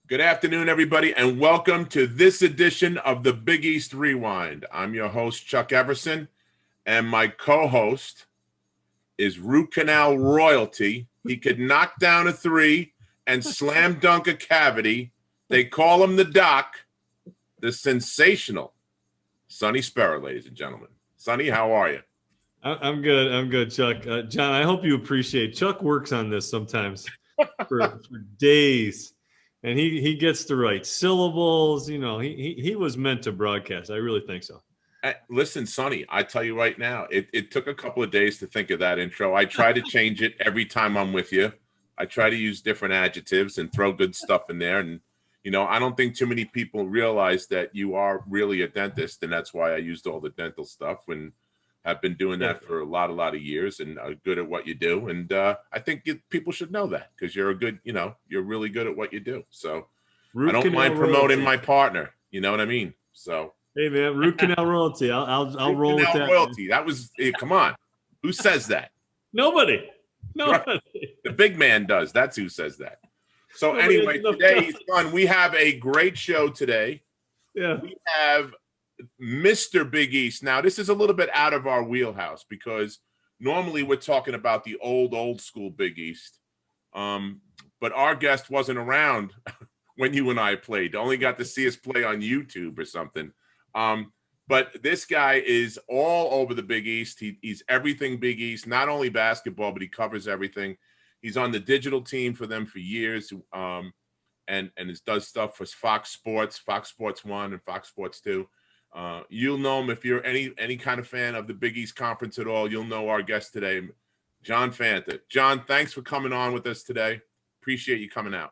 Good afternoon, everybody, and welcome to this edition of the Big East Rewind. I'm your host, Chuck Everson, and my co-host is Root Canal royalty. He could knock down a three and slam dunk a cavity. They call him the Doc, the sensational Sonny Spera, ladies and gentlemen. Sonny, how are you? I'm good. I'm good, Chuck. John, I hope you appreciate. Chuck works on this sometimes for days, and he gets the right syllables. You know, he was meant to broadcast. I really think so. Listen, Sonny, I tell you right now, it took a couple of days to think of that intro. I try to change it every time I'm with you. I try to use different adjectives and throw good stuff in there. And, you know, I don't think too many people realize that you are really a dentist. And that's why I used all the dental stuff and have been doing that for a lot of years and are good at what you do. And I think people should know that because you're you're really good at what you do. So I don't mind promoting my partner. You know what I mean? So. Hey man, root canal royalty. I'll roll with that. Royalty. That was come on. Who says that? Nobody. Right. The big man does. That's who says that. So anyway, today is fun. We have a great show today. Yeah. We have Mr. Big East. Now, this is a little bit out of our wheelhouse because normally we're talking about the old school Big East. But our guest wasn't around when you and I played. Only got to see us play on YouTube or something. But this guy is all over the Big East. He's everything Big East, not only basketball, but he covers everything. He's on the digital team for them for years, and does stuff for Fox Sports 1 and Fox Sports 2. You'll know him if you're any kind of fan of the Big East Conference at all. You'll know our guest today, John Fanta. John, thanks for coming on with us today. Appreciate you coming out.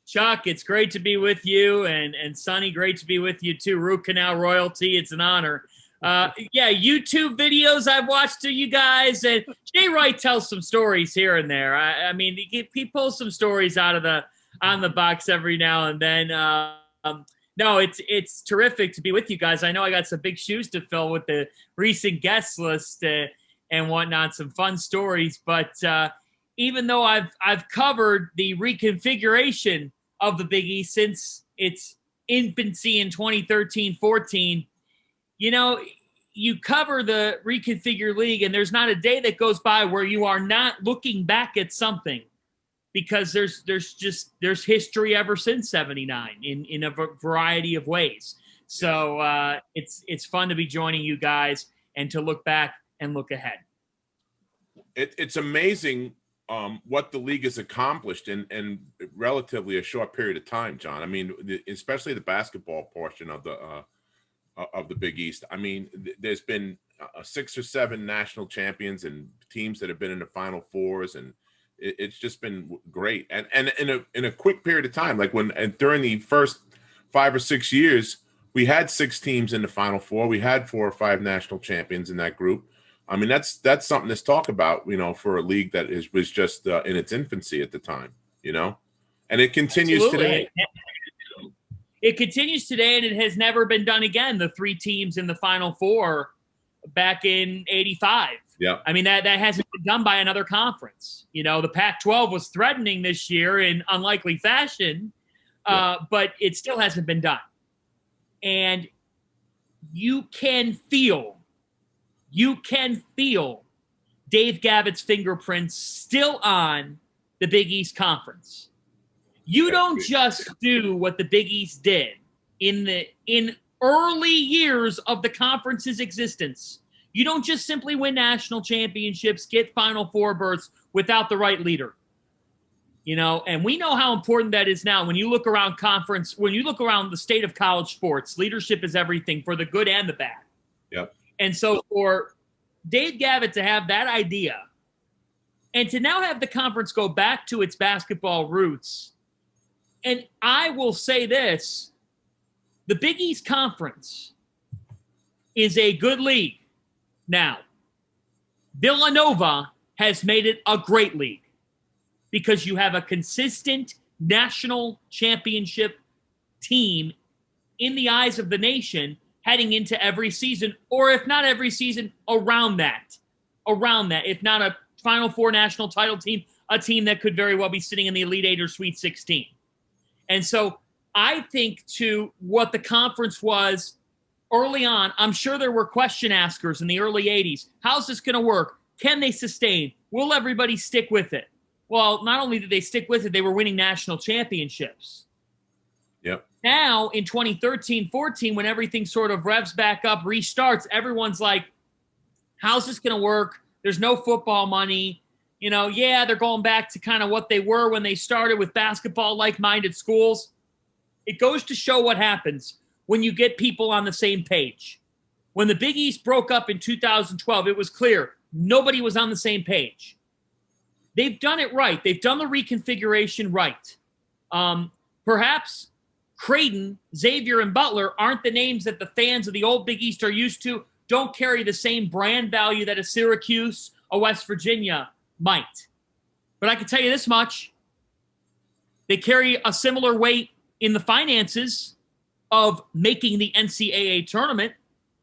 Chuck, it's great to be with you, and Sonny, great to be with you too. Root Canal royalty, it's an honor. YouTube videos I've watched of you guys, and Jay Wright tells some stories here and there. I mean, he pulls some stories out of on the box every now and then. No, it's terrific to be with you guys. I know I got some big shoes to fill with the recent guest list and whatnot, some fun stories, but even though I've covered the reconfiguration of the Big East since its infancy in 2013-14, you know, you cover the reconfigured league, and there's not a day that goes by where you are not looking back at something, because there's history ever since '79 in a variety of ways. So it's fun to be joining you guys and to look back and look ahead. It's amazing. What the league has accomplished in relatively a short period of time, John. I mean, especially the basketball portion of the Big East. I mean, there's been 6 or 7 national champions and teams that have been in the Final Fours, and it's just been great. And in a quick period of time, like during the first 5 or 6 years, we had 6 teams in the Final Four. We had 4 or 5 national champions in that group. I mean, that's something to talk about, you know, for a league that was just in its infancy at the time, you know, and it continues today. It continues today, and it has never been done again. The 3 teams in the Final Four back in '85. Yeah. I mean, that hasn't been done by another conference. You know, the Pac-12 was threatening this year in unlikely fashion, but it still hasn't been done. And you can feel Dave Gavitt's fingerprints still on the Big East Conference. You don't just do what the Big East did in early years of the conference's existence. You don't just simply win national championships, get Final Four berths without the right leader. You know, and we know how important that is now. When you look around the state of college sports, leadership is everything, for the good and the bad. Yep. And so for Dave Gavitt to have that idea and to now have the conference go back to its basketball roots, and I will say this, the Big East Conference is a good league now. Villanova has made it a great league because you have a consistent national championship team in the eyes of the nation heading into every season, or if not every season, around that. If not a Final Four national title team, a team that could very well be sitting in the Elite Eight or Sweet 16. And so I think to what the conference was early on, I'm sure there were question askers in the early 80s. How's this going to work? Can they sustain? Will everybody stick with it? Well, not only did they stick with it, they were winning national championships. Yep. Now, in 2013-14, when everything sort of revs back up, restarts, everyone's like, how's this going to work? There's no football money. Yeah, they're going back to kind of what they were when they started with basketball, like-minded schools. It goes to show what happens when you get people on the same page. When the Big East broke up in 2012, it was clear nobody was on the same page. They've done it right. They've done the reconfiguration right. Perhaps Creighton, Xavier, and Butler aren't the names that the fans of the old Big East are used to, don't carry the same brand value that a Syracuse, a West Virginia might. But I can tell you this much. They carry a similar weight in the finances of making the NCAA tournament.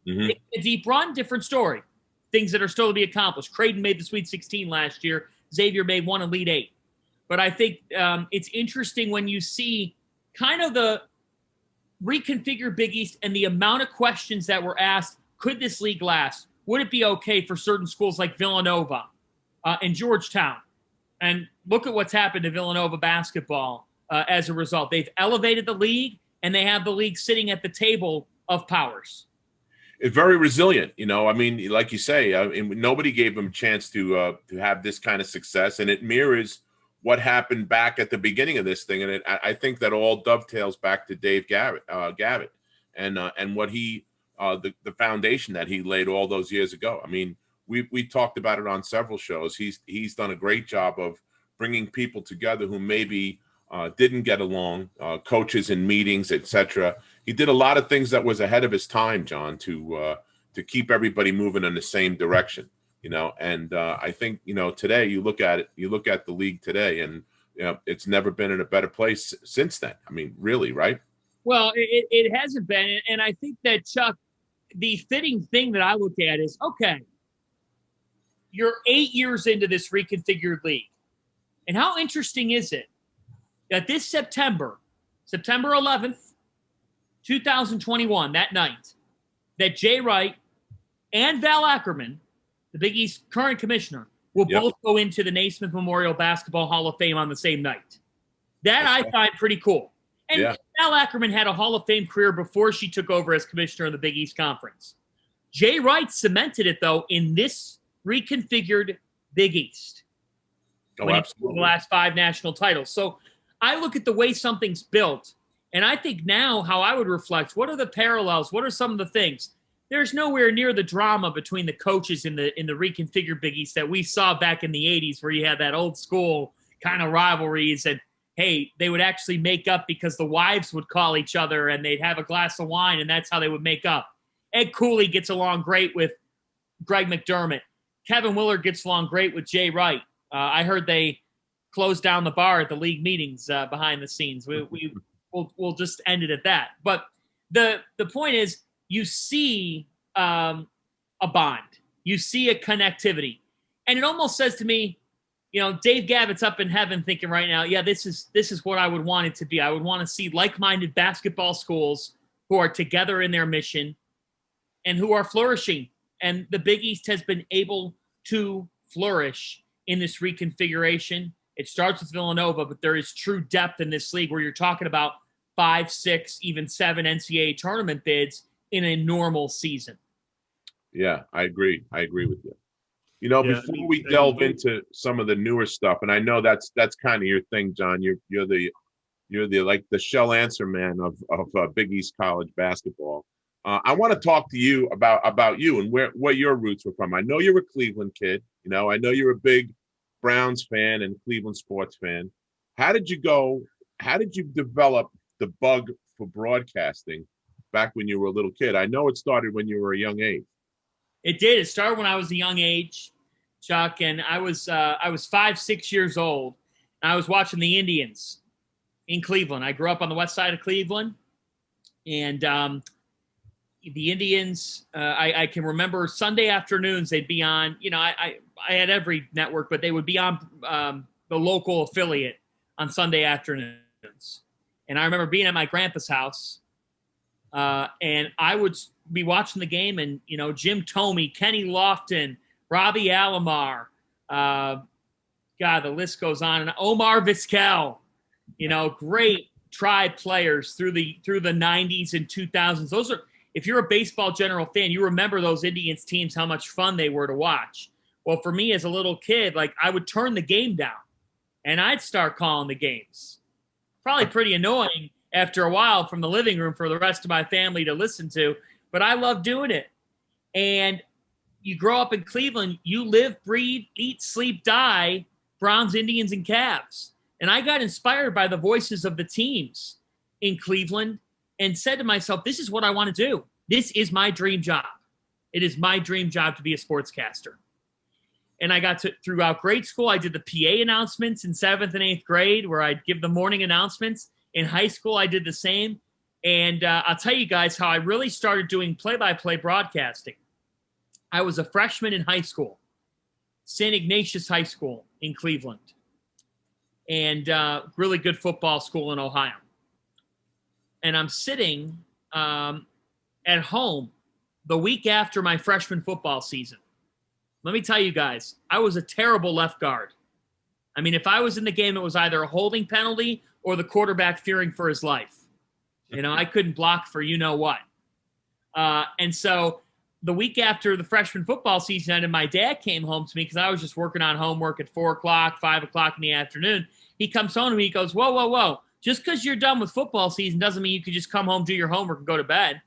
Mm-hmm. A deep run, different story. Things that are still to be accomplished. Creighton made the Sweet 16 last year. Xavier made one Elite Eight. But I think it's interesting when you see kind of the reconfigured Big East and the amount of questions that were asked. Could this league last? Would it be okay for certain schools like Villanova and Georgetown? And look at what's happened to Villanova basketball as a result. They've elevated the league, and they have the league sitting at the table of powers. It's very resilient, I mean, like you say, nobody gave them a chance to have this kind of success, and it mirrors what happened back at the beginning of this thing. And I think that all dovetails back to Dave Gavitt, and what he the foundation that he laid all those years ago. I mean, we talked about it on several shows. He's done a great job of bringing people together who maybe didn't get along, coaches in meetings, etc. He did a lot of things that was ahead of his time, John, to keep everybody moving in the same direction. And I think today you look at the league today, and it's never been in a better place since then. I mean, really, right? Well, it hasn't been, and I think that, Chuck, the fitting thing that I look at is, okay, you're 8 years into this reconfigured league, and how interesting is it that this September 11th, 2021, that night, that Jay Wright and Val Ackerman, the Big East current commissioner, will both go into the Naismith Memorial Basketball Hall of Fame on the same night. That I find pretty cool. And Val Ackerman had a Hall of Fame career before she took over as commissioner of the Big East Conference. Jay Wright cemented it, though, in this reconfigured Big East. Oh, absolutely. The last 5 national titles. So I look at the way something's built, and I think now how I would reflect, what are the parallels? What are some of the things? There's nowhere near the drama between the coaches in the reconfigured Big East that we saw back in the 80s, where you had that old school kind of rivalries, and hey, they would actually make up because the wives would call each other and they'd have a glass of wine, and that's how they would make up. Ed Cooley gets along great with Greg McDermott. Kevin Willard gets along great with Jay Wright. I heard they closed down the bar at the league meetings behind the scenes. We'll just end it at that. But the point is, you see a bond. You see a connectivity. And it almost says to me, Dave Gavitt's up in heaven thinking right now, yeah, this is what I would want it to be. I would want to see like-minded basketball schools who are together in their mission and who are flourishing. And the Big East has been able to flourish in this reconfiguration. It starts with Villanova, but there is true depth in this league where you're talking about 5, 6, even 7 NCAA tournament bids in a normal season. Yeah, I agree. I agree with you. Before we delve into some of the newer stuff, and I know that's kind of your thing, John. You're the like the shell answer man of Big East college basketball. I want to talk to you about you and where your roots were from. I know you're a Cleveland kid. I know you're a big Browns fan and Cleveland sports fan. How did you develop the bug for broadcasting back when you were a little kid? I know it started when you were a young age. It did. It started when I was a young age, Chuck, and I was 5, 6 years old, and I was watching the Indians in Cleveland. I grew up on the west side of Cleveland, and the Indians, I can remember Sunday afternoons, they'd be on, I had every network, but they would be on the local affiliate on Sunday afternoons. And I remember being at my grandpa's house, and I would be watching the game, and, you know, Jim Thome, Kenny Lofton, Robbie Alomar, God, the list goes on, and Omar Vizquel, you know, great Tribe players through the 90s and 2000s. Those are, if you're a baseball general fan, you remember those Indians teams, how much fun they were to watch. Well, for me as a little kid, like, I would turn the game down and I'd start calling the games. Probably pretty annoying after a while from the living room for the rest of my family to listen to, but I love doing it. And you grow up in Cleveland, you live, breathe, eat, sleep, die Browns, Indians, and Cavs. And I got inspired by the voices of the teams in Cleveland and said to myself, this is what I want to do. This is my dream job. It is my dream job to be a sportscaster. And I got to, throughout grade school, I did the PA announcements in 7th and 8th grade where I'd give the morning announcements. In high school, I did the same. And I'll tell you guys how I really started doing play-by-play broadcasting. I was a freshman in high school, St. Ignatius High School in Cleveland, and really good football school in Ohio. And I'm sitting at home the week after my freshman football season. Let me tell you guys, I was a terrible left guard. I mean, if I was in the game, it was either a holding penalty or the quarterback fearing for his life. You know, I couldn't block for you know what. And so the week after the freshman football season ended, my dad came home to me because I was just working on homework at 4 o'clock, 5 o'clock in the afternoon. He comes home to me, he goes, whoa, whoa, whoa. Just because you're done with football season doesn't mean you can just come home, do your homework, and go to bed.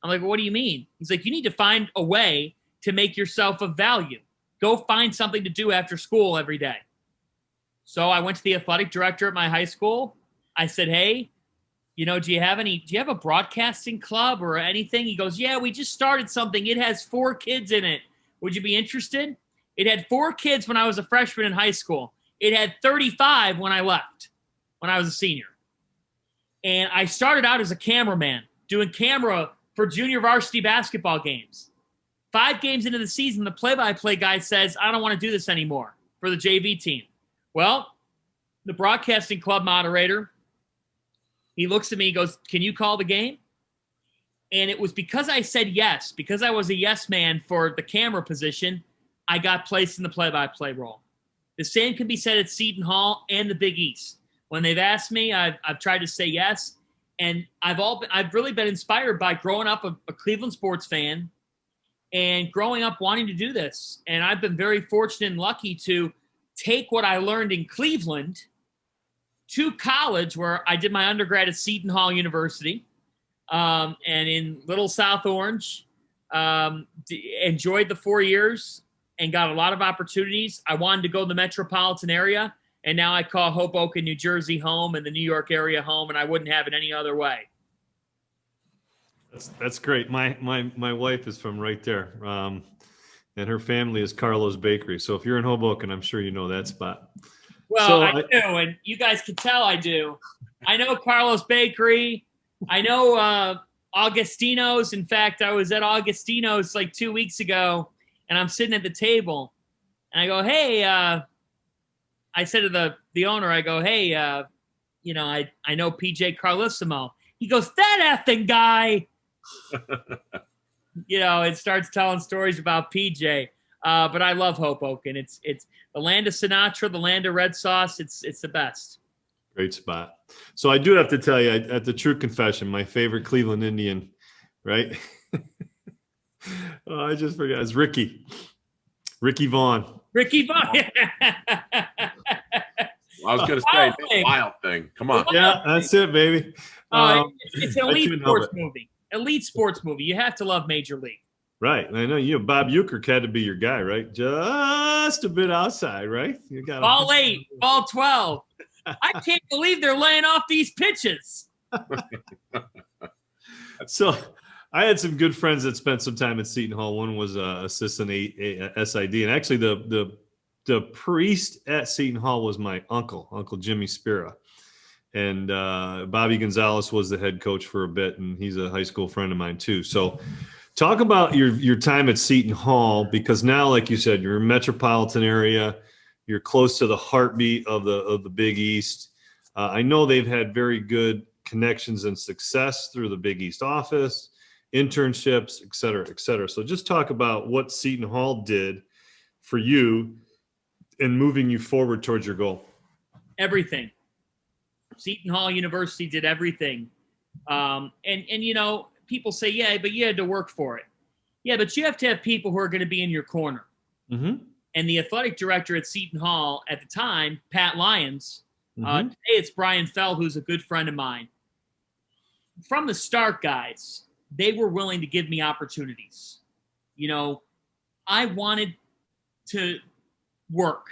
I'm like, well, what do you mean? He's like, you need to find a way to make yourself of value. Go find something to do after school every day. So I went to the athletic director at my high school. I said, hey, you know, do you have a broadcasting club or anything? He goes, yeah, we just started something. It has 4 kids in it. Would you be interested? It had 4 kids when I was a freshman in high school. It had 35 when I left, when I was a senior. And I started out as a cameraman, doing camera for junior varsity basketball games. 5 games into the season, the play-by-play guy says, I don't want to do this anymore for the JV team. Well, the broadcasting club moderator, he looks at me, he goes, can you call the game? And it was because I said yes, because I was a yes man for the camera position, I got placed in the play-by-play role. The same can be said at Seton Hall and the Big East. When they've asked me, I've tried to say yes. And I've really been inspired by growing up a Cleveland sports fan and growing up wanting to do this. And I've been very fortunate and lucky to take what I learned in Cleveland to college, where I did my undergrad at Seton Hall University, and in Little South Orange. Enjoyed the 4 years and got a lot of opportunities. I wanted to go to the metropolitan area, and now I call Hoboken, New Jersey home and the New York area home, and I wouldn't have it any other way. That's great. My wife is from right there, and her family is Carlo's Bakery. So if you're in Hoboken, I'm sure you know that spot. Well, so I do, and you guys can tell I do. I know Carlo's Bakery. I know Augustino's. In fact, I was at Augustino's like 2 weeks ago, and I'm sitting at the table, and I go, hey, I said to the owner, I go, hey, you know, I know PJ Carlissimo. He goes, that effing guy. You know, it starts telling stories about PJ. But I love Hoboken. It's the land of Sinatra, the land of red sauce. It's the best. Great spot. So I do have to tell you, at the true confession, my favorite Cleveland Indian, right? Oh, I just forgot. It's Ricky Vaughn. Ricky Vaughn. I was going to say, the Wild Thing. Come on. Yeah, that's it, baby. It's an elite sports movie. Elite sports movie. You have to love Major League. Right. I know you. Bob Uecker had to be your guy, right? Just a bit outside, right? You got ball 8, ball 12. I can't believe they're laying off these pitches. So I had some good friends that spent some time at Seton Hall. One was assistant SID, and actually the priest at Seton Hall was my Uncle Jimmy Spera. And Bobby Gonzalez was the head coach for a bit, and he's a high school friend of mine too. So talk about your time at Seton Hall, because now, like you said, you're in a metropolitan area. You're close to the heartbeat of the Big East. I know they've had very good connections and success through the Big East office, internships, et cetera, et cetera. So just talk about what Seton Hall did for you in moving you forward towards your goal. Everything. Seton Hall University did everything. And you know, people say, yeah, but you had to work for it. Yeah, but you have to have people who are going to be in your corner. Mm-hmm. And the athletic director at Seton Hall at the time, Pat Lyons, Mm-hmm. today it's Brian Fell, who's a good friend of mine. From the start, guys, they were willing to give me opportunities. You know, I wanted to work.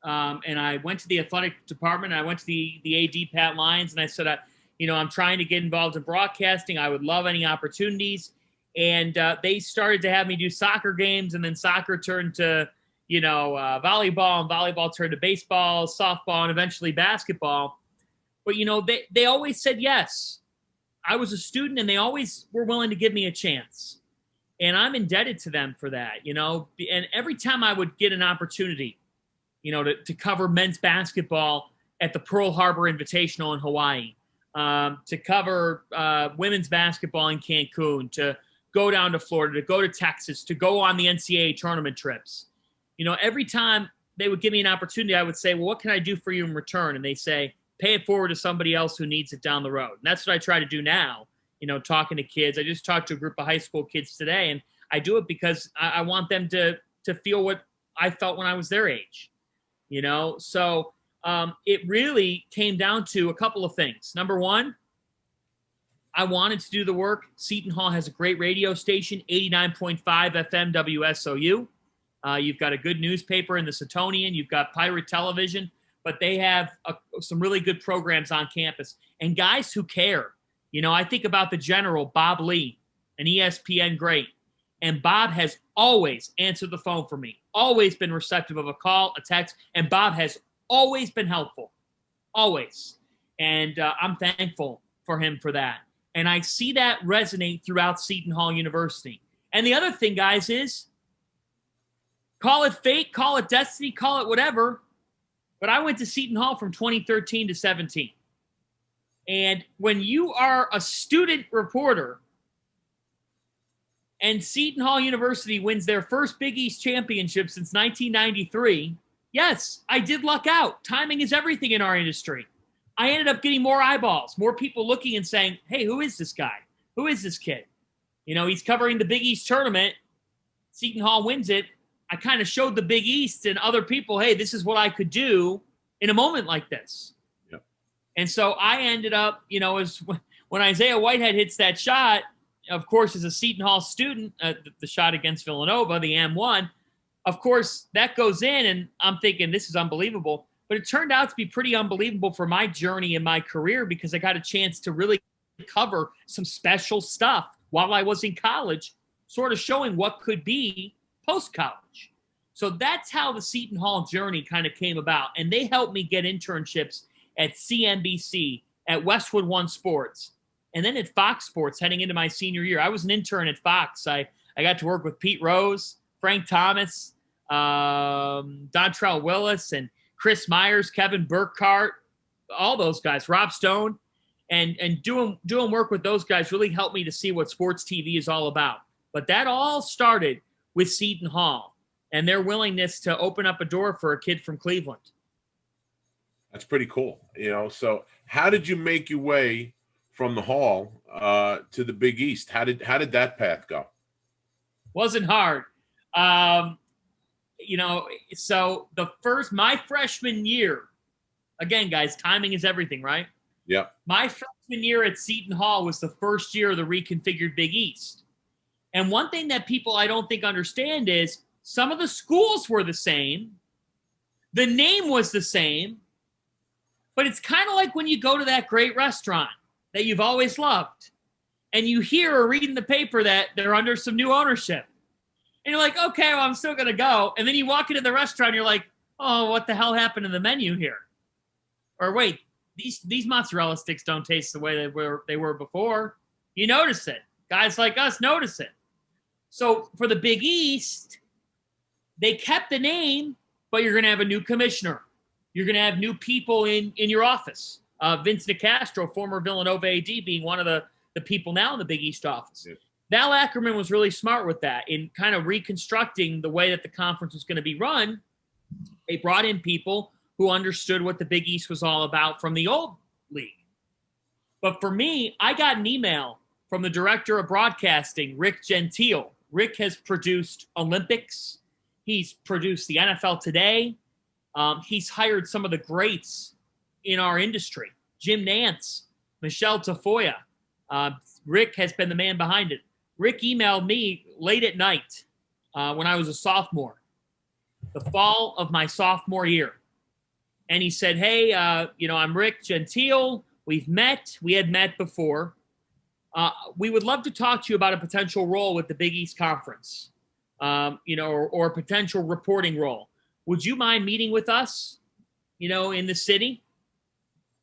And I went to the athletic department. I went to the AD, Pat Lyons, and I said, I'm trying to get involved in broadcasting. I would love any opportunities. And they started to have me do soccer games, and then soccer turned to, volleyball, and volleyball turned to baseball, softball, and eventually basketball. But, they always said yes. I was a student, and they always were willing to give me a chance. And I'm indebted to them for that, And every time I would get an opportunity, to cover men's basketball at the Pearl Harbor Invitational in Hawaii, to cover women's basketball in Cancun, to go down to Florida, to go to Texas, to go on the NCAA tournament trips. Every time they would give me an opportunity, I would say, well, what can I do for you in return? And they say, pay it forward to somebody else who needs it down the road. And that's what I try to do now, talking to kids. I just talked to a group of high school kids today, and I do it because I want them to feel what I felt when I was their age, So it really came down to a couple of things. Number one, I wanted to do the work. Seton Hall has a great radio station, 89.5 FM WSOU. You've got a good newspaper in the Setonian. You've got pirate television, but they have some really good programs on campus and guys who care. I think about the general, Bob Lee, an ESPN great. And Bob has always answered the phone for me, always been receptive of a call, a text, and Bob has always been helpful, always. And I'm thankful for him for that. And I see that resonate throughout Seton Hall University. And the other thing, guys, is call it fate, call it destiny, call it whatever, but I went to Seton Hall from 2013 to 17. And when you are a student reporter and Seton Hall University wins their first Big East championship since 1993, yes, I did luck out. Timing is everything in our industry. I ended up getting more eyeballs, more people looking and saying, hey, who is this guy? Who is this kid? He's covering the Big East tournament. Seton Hall wins it. I kind of showed the Big East and other people, hey, this is what I could do in a moment like this. Yep. And so I ended up, as when Isaiah Whitehead hits that shot, of course, as a Seton Hall student, the shot against Villanova, the M1, of course, that goes in, and I'm thinking this is unbelievable. But it turned out to be pretty unbelievable for my journey in my career because I got a chance to really cover some special stuff while I was in college, sort of showing what could be post-college. So that's how the Seton Hall journey kind of came about. And they helped me get internships at CNBC, at Westwood One Sports, and then at Fox Sports heading into my senior year. I was an intern at Fox. I got to work with Pete Rose, Frank Thomas, Dontrell Willis, and Chris Myers, Kevin Burkhart, all those guys, Rob Stone, and doing work with those guys really helped me to see what sports TV is all about. But that all started with Seton Hall and their willingness to open up a door for a kid from Cleveland. That's pretty cool. So how did you make your way from the Hall to the Big East? How did that path go? Wasn't hard. So my freshman year, again, guys, timing is everything, right? Yeah. My freshman year at Seton Hall was the first year of the reconfigured Big East. And one thing that people I don't think understand is some of the schools were the same. The name was the same. But it's kind of like when you go to that great restaurant that you've always loved and you hear or read in the paper that they're under some new ownership. And you're like, okay, well, I'm still going to go. And then you walk into the restaurant and you're like, oh, what the hell happened to the menu here? Or wait, these mozzarella sticks don't taste the way they were before. You notice it. Guys like us notice it. So for the Big East, they kept the name, but you're going to have a new commissioner. You're going to have new people in your office. Vince Nicastro, former Villanova AD, being one of the people now in the Big East office. Yeah. Val Ackerman was really smart with that in kind of reconstructing the way that the conference was going to be run. They brought in people who understood what the Big East was all about from the old league. But for me, I got an email from the director of broadcasting, Rick Gentile. Rick has produced Olympics. He's produced the NFL Today. He's hired some of the greats in our industry. Jim Nantz, Michelle Tafoya. Rick has been the man behind it. Rick emailed me late at night when I was a sophomore, the fall of my sophomore year. And he said, hey, I'm Rick Gentile. We've met. We had met before. We would love to talk to you about a potential role with the Big East Conference, or a potential reporting role. Would you mind meeting with us, in the city?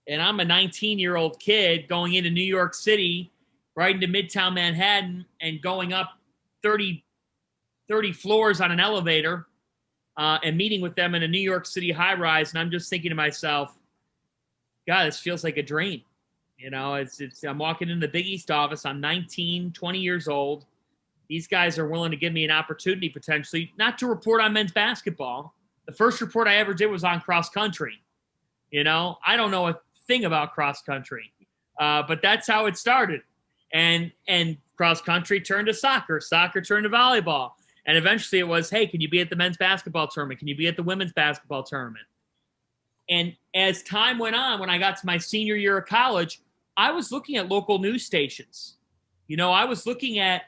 And I'm a 19-year-old kid going into New York City, right into Midtown Manhattan, and going up 30 floors on an elevator and meeting with them in a New York City high-rise. And I'm just thinking to myself, God, this feels like a dream. I'm walking into the Big East office. I'm 19, 20 years old. These guys are willing to give me an opportunity potentially, not to report on men's basketball. The first report I ever did was on cross country. I don't know a thing about cross country, but that's how it started. And cross country turned to soccer. Soccer turned to volleyball. And eventually it was, hey, can you be at the men's basketball tournament? Can you be at the women's basketball tournament? And as time went on, when I got to my senior year of college, I was looking at local news stations. I was looking at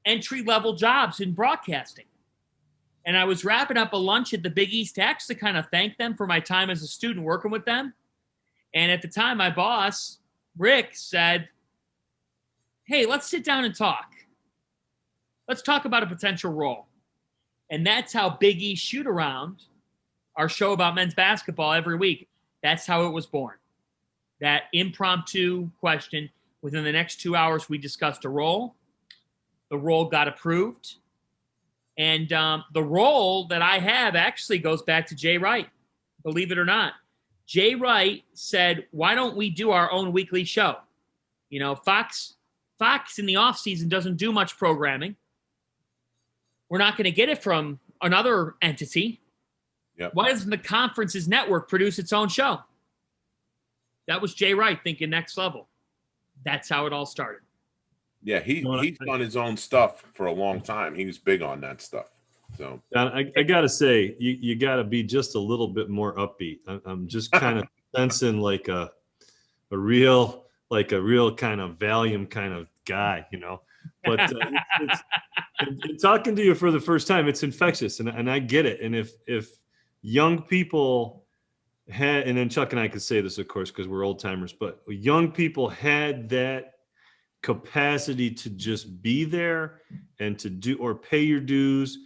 entry-level jobs in broadcasting. And I was wrapping up a lunch at the Big East to actually kind of thank them for my time as a student working with them. And at the time, my boss, Rick, said, hey, let's sit down and talk. Let's talk about a potential role. And that's how Big East Shoot Around, our show about men's basketball every week, that's how it was born. That impromptu question. Within the next 2 hours, we discussed a role. The role got approved. And the role that I have actually goes back to Jay Wright, believe it or not. Jay Wright said, why don't we do our own weekly show? Fox in the offseason doesn't do much programming. We're not going to get it from another entity. Yep. Why doesn't the conference's network produce its own show? That was Jay Wright thinking next level. That's how it all started. Yeah, he's done his own stuff for a long time. He was big on that stuff. So I gotta say, you gotta be just a little bit more upbeat. I'm just kind of sensing like a real kind of Valium kind of guy, But it's talking to you for the first time, it's infectious, and I get it. And if young people had, and then Chuck and I could say this, of course, because we're old timers, but young people had that capacity to just be there and to do or pay your dues,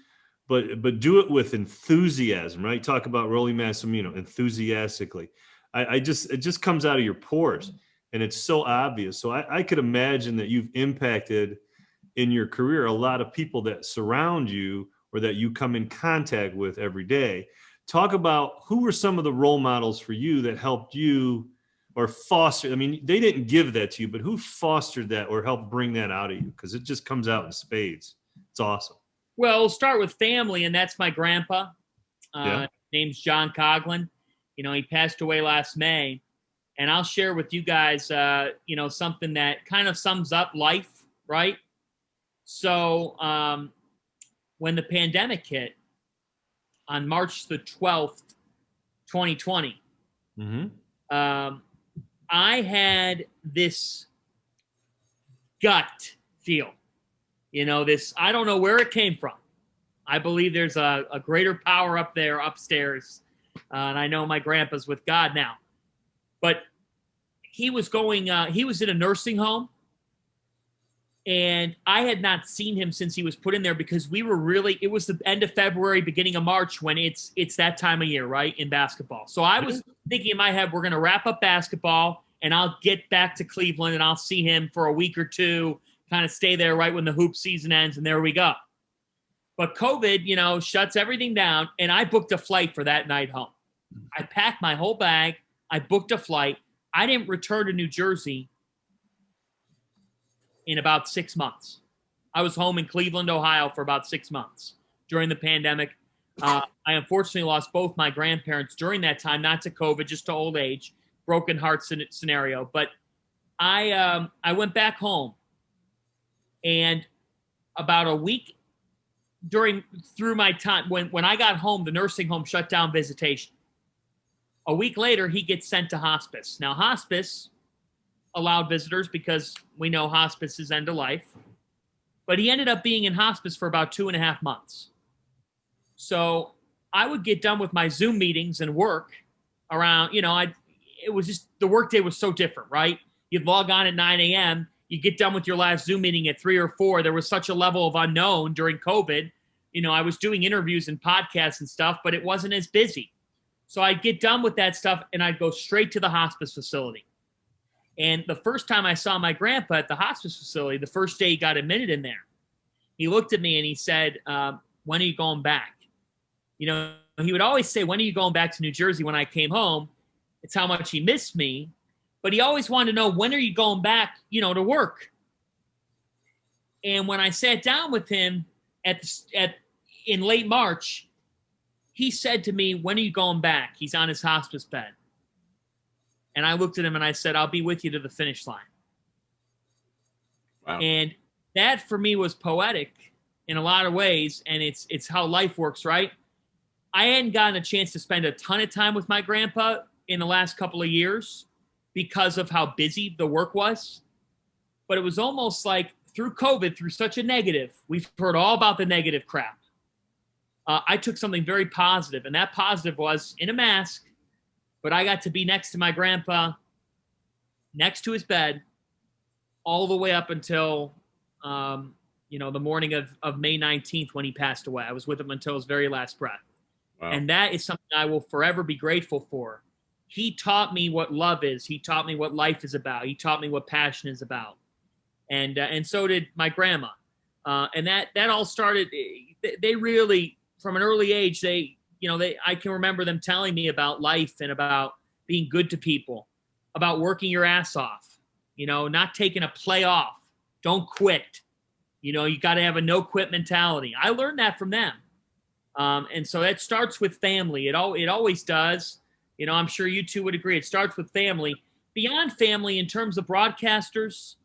but do it with enthusiasm, right? Talk about Rolly Massimino, enthusiastically. It just comes out of your pores, and it's so obvious. So I could imagine that you've impacted in your career a lot of people that surround you or that you come in contact with every day. Talk about who were some of the role models for you that helped you or foster. I mean, they didn't give that to you, but who fostered that or helped bring that out of you? Because it just comes out in spades. It's awesome. Well, we'll start with family, and that's my grandpa. Name's John Coughlin. He passed away last May. And I'll share with you guys, something that kind of sums up life, right? So when the pandemic hit on March the 12th, 2020, I had this gut feel, I don't know where it came from. I believe there's a greater power up there upstairs. And I know my grandpa's with God now. But he was he was in a nursing home. And I had not seen him since he was put in there because it was the end of February, beginning of March when it's that time of year, right, in basketball. So I was thinking in my head, we're going to wrap up basketball and I'll get back to Cleveland and I'll see him for a week or two, kind of stay there right when the hoop season ends, and there we go. But COVID, shuts everything down, and I booked a flight for that night home. I packed my whole bag. I booked a flight. I didn't return to New Jersey in about 6 months. I was home in Cleveland, Ohio for about 6 months during the pandemic. I unfortunately lost both my grandparents during that time, not to COVID, just to old age, broken heart scenario. But I went back home, and about a week through my time, when I got home, the nursing home shut down visitation. A week later, he gets sent to hospice. Now, hospice allowed visitors because we know hospice is end of life. But he ended up being in hospice for about 2.5 months. So I would get done with my Zoom meetings and work around, it was just, the workday was so different, right? You'd log on at 9 a.m., you get done with your last Zoom meeting at 3 or 4. There was such a level of unknown during COVID. I was doing interviews and podcasts and stuff, but it wasn't as busy. So I'd get done with that stuff and I'd go straight to the hospice facility. And the first time I saw my grandpa at the hospice facility, the first day he got admitted in there, he looked at me and he said, when are you going back? He would always say, when are you going back to New Jersey? When I came home, it's how much he missed me. But he always wanted to know, when are you going back, to work? And when I sat down with him in late March, he said to me, when are you going back? He's on his hospice bed. And I looked at him and I said, I'll be with you to the finish line. Wow. And that for me was poetic in a lot of ways. And it's how life works, right? I hadn't gotten a chance to spend a ton of time with my grandpa in the last couple of years because of how busy the work was. But it was almost like through COVID, through such a negative, we've heard all about the negative crap. I took something very positive, and that positive was in a mask, but I got to be next to my grandpa, next to his bed, all the way up until, the morning of May 19th when he passed away. I was with him until his very last breath. Wow. And that is something I will forever be grateful for. He taught me what love is. He taught me what life is about. He taught me what passion is about. And so did my grandma. And that all started, they really, from an early age, I can remember them telling me about life and about being good to people, about working your ass off, not taking a play off. Don't quit. You got to have a no quit mentality. I learned that from them. And so that starts with family. It always does. I'm sure you two would agree. It starts with family. Beyond family, in terms of broadcasters,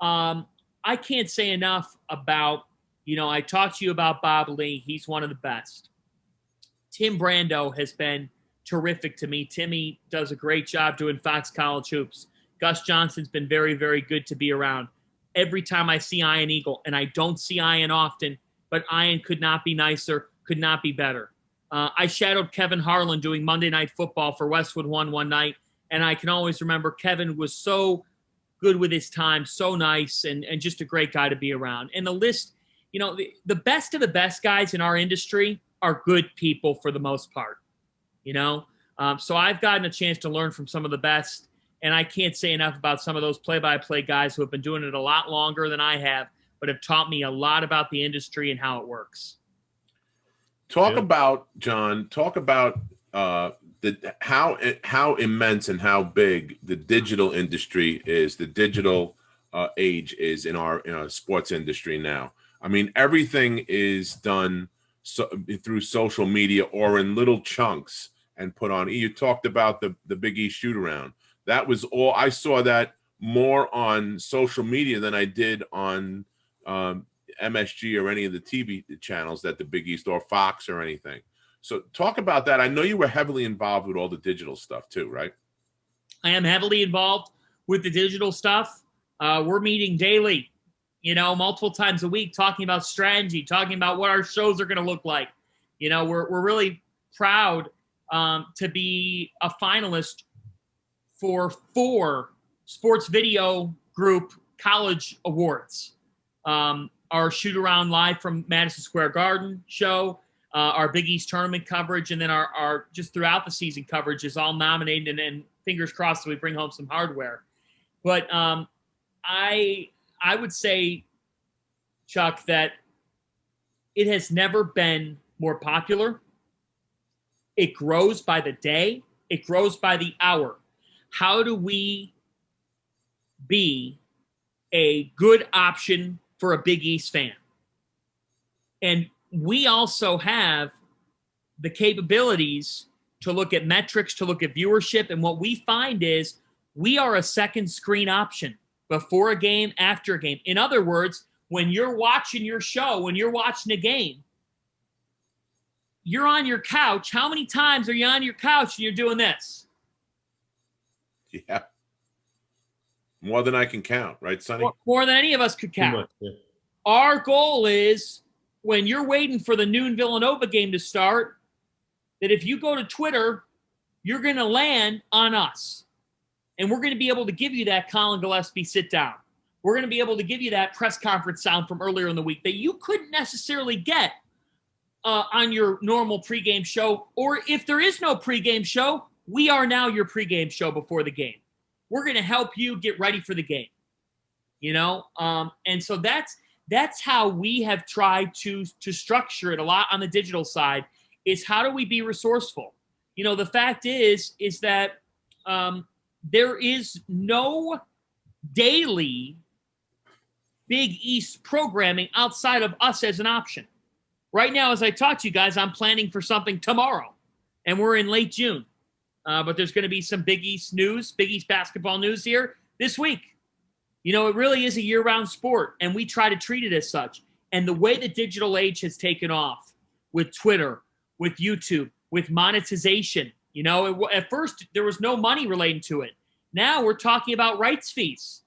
I can't say enough about, I talked to you about Bob Lee. He's one of the best. Tim Brando has been terrific to me. Timmy does a great job doing Fox College Hoops. Gus Johnson's been very, very good to be around. Every time I see Ian Eagle, and I don't see Ian often, but Ian could not be nicer, could not be better. I shadowed Kevin Harlan doing Monday Night Football for Westwood one night, and I can always remember Kevin was so good with his time, so nice, and just a great guy to be around. And the list, the best of the best guys in our industry are good people for the most part, So I've gotten a chance to learn from some of the best, and I can't say enough about some of those play-by-play guys who have been doing it a lot longer than I have, but have taught me a lot about the industry and how it works. Talk about how immense and how big the digital industry is, the digital age is in our sports industry now. I mean, everything is done through social media or in little chunks and put on. You talked about the Big East shoot around. That was all. I saw that more on social media than I did on MSG or any of the TV channels that the Big East or Fox or anything. So talk about that. I know you were heavily involved with all the digital stuff too, right? I am heavily involved with the digital stuff. We're meeting daily, multiple times a week, talking about strategy, talking about what our shows are going to look like. We're really proud to be a finalist for 4 sports video group college awards. Our shoot around live from Madison Square Garden show, our Big East tournament coverage, and then our just throughout the season coverage is all nominated, and then fingers crossed that we bring home some hardware. But I would say, Chuck, that it has never been more popular. It grows by the day. It grows by the hour. how do we be a good option for a Big East fan? And we also have the capabilities to look at metrics, to look at viewership. And what we find is we are a second screen option before a game, after a game. In other words, when you're watching your show, when you're watching a game, you're on your couch. How many times are you on your couch and you're doing this? Yeah. More than I can count, right, Sonny? More than any of us could count. Much, yeah. Our goal is when you're waiting for the noon Villanova game to start, that if you go to Twitter, you're going to land on us. And we're going to be able to give you that Colin Gillespie sit down. We're going to be able to give you that press conference sound from earlier in the week that you couldn't necessarily get on your normal pregame show. Or if there is no pregame show, we are now your pregame show before the game. We're going to help you get ready for the game. You know? And so that's how we have tried to structure it a lot on the digital side, is how do we be resourceful? You know, the fact is that there is no daily Big East programming outside of us as an option. Right now, as I talk to you guys, I'm planning for something tomorrow, and we're in late June. But there's going to be some Big East news, Big East basketball news here this week. You know, it really is a year-round sport, and we try to treat it as such. And the way the digital age has taken off with Twitter, with YouTube, with monetization, you know, at first there was no money relating to it. Now we're talking about rights fees,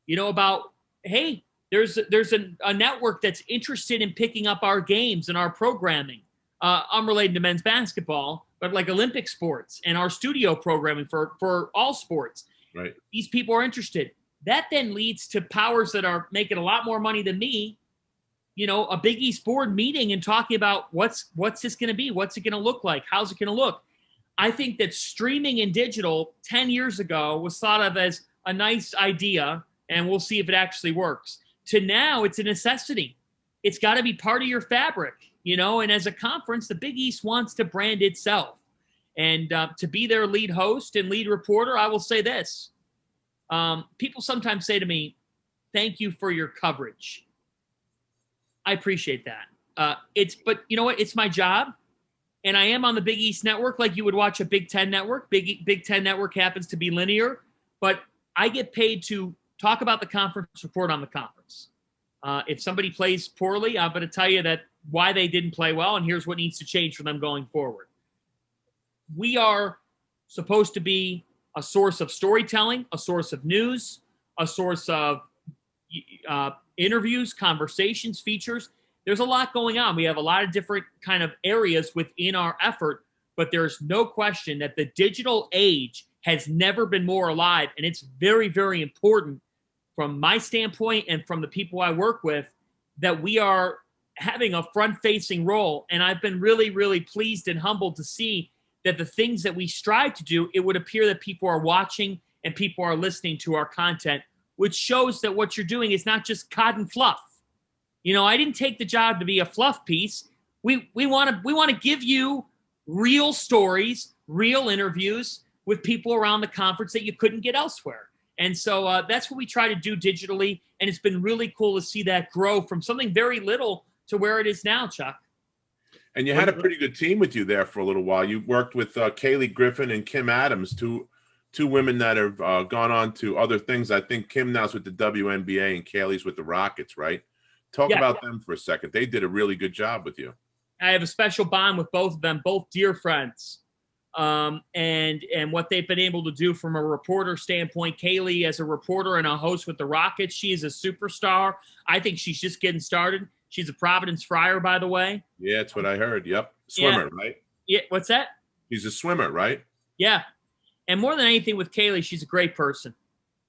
you know, about, hey, there's a network that's interested in picking up our games and our programming. Unrelated to men's basketball, but like Olympic sports and our studio programming for all sports. Right. These people are interested. That then leads to powers that are making a lot more money than me, you know, a Big East board meeting and talking about what's this going to be? What's it going to look like? How's it going to look? I think that streaming and digital 10 years ago was thought of as a nice idea, and we'll see if it actually works. To now, it's a necessity. It's got to be part of your fabric, you know, and as a conference, the Big East wants to brand itself. And to be their lead host and lead reporter, I will say this. People sometimes say to me, thank you for your coverage. I appreciate that. But you know what? It's my job. And I am on the Big East network like you would watch a Big Ten network. Big Ten network happens to be linear. But I get paid to talk about the conference, report on the conference. If somebody plays poorly, I'm going to tell you that why they didn't play well, and here's what needs to change for them going forward. We are supposed to be a source of storytelling, a source of news, a source of interviews, conversations, features. There's a lot going on. We have a lot of different kind of areas within our effort, but there's no question that the digital age has never been more alive, and it's very, very important from my standpoint and from the people I work with that we are having a front-facing role. And I've been really, really pleased and humbled to see that the things that we strive to do, it would appear that people are watching and people are listening to our content, which shows that what you're doing is not just cotton fluff. You know, I didn't take the job to be a fluff piece. We want to give you real stories, real interviews with people around the conference that you couldn't get elsewhere. And so that's what we try to do digitally. And it's been really cool to see that grow from something very little to where it is now, Chuck. And you had a pretty good team with you there for a little while. You worked with Kaylee, Griffin, and Kim Adams, two women that have gone on to other things. I think Kim now's with the WNBA and Kaylee's with the Rockets, right? Talk about them for a second. They did a really good job with you. I have a special bond with both of them, both dear friends. And what they've been able to do from a reporter standpoint. Kaylee as a reporter and a host with the Rockets, she is a superstar. I think she's just getting started. She's a Providence Friar, by the way. Yeah, that's what I heard. Yep. Swimmer, right? Yeah. What's that? She's a swimmer, right? Yeah. And more than anything with Kaylee, she's a great person.